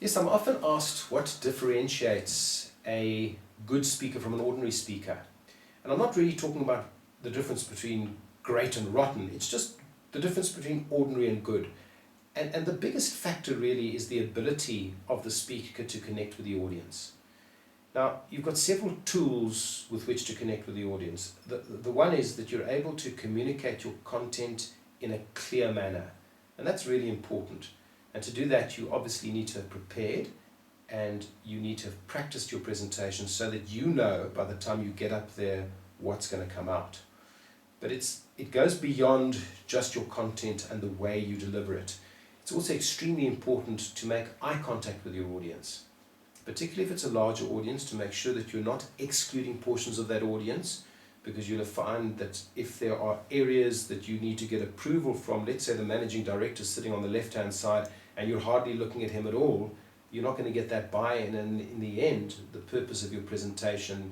Yes, I'm often asked what differentiates a good speaker from an ordinary speaker. And I'm not really talking about the difference between great and rotten, it's just the difference between ordinary and good. And the biggest factor really is the ability of the speaker to connect with the audience. Now, you've got several tools with which to connect with the audience. The one is that you're able to communicate your content in a clear manner. And that's really important. And to do that, you obviously need to have prepared and you need to have practiced your presentation so that you know by the time you get up there what's going to come out. But it goes beyond just your content and the way you deliver it. It's also extremely important to make eye contact with your audience, particularly if it's a larger audience, to make sure that you're not excluding portions of that audience, because you'll find that if there are areas that you need to get approval from, let's say the managing director is sitting on the left-hand side and you're hardly looking at him at all, you're not going to get that buy-in, and in the end, the purpose of your presentation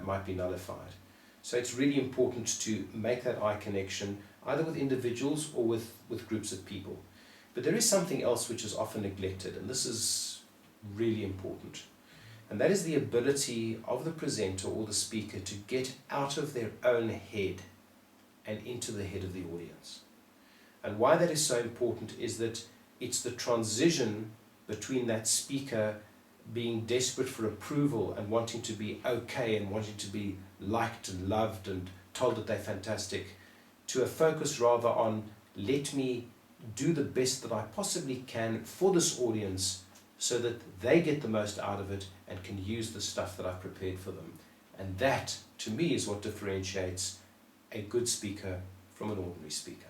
might be nullified. So it's really important to make that eye connection, either with individuals or with groups of people. But there is something else which is often neglected, and this is really important. And that is the ability of the presenter or the speaker to get out of their own head and into the head of the audience. And why that is so important is that it's the transition between that speaker being desperate for approval and wanting to be okay and wanting to be liked and loved and told that they're fantastic, to a focus rather on, let me do the best that I possibly can for this audience so that they get the most out of it and can use the stuff that I've prepared for them. And that, to me, is what differentiates a good speaker from an ordinary speaker.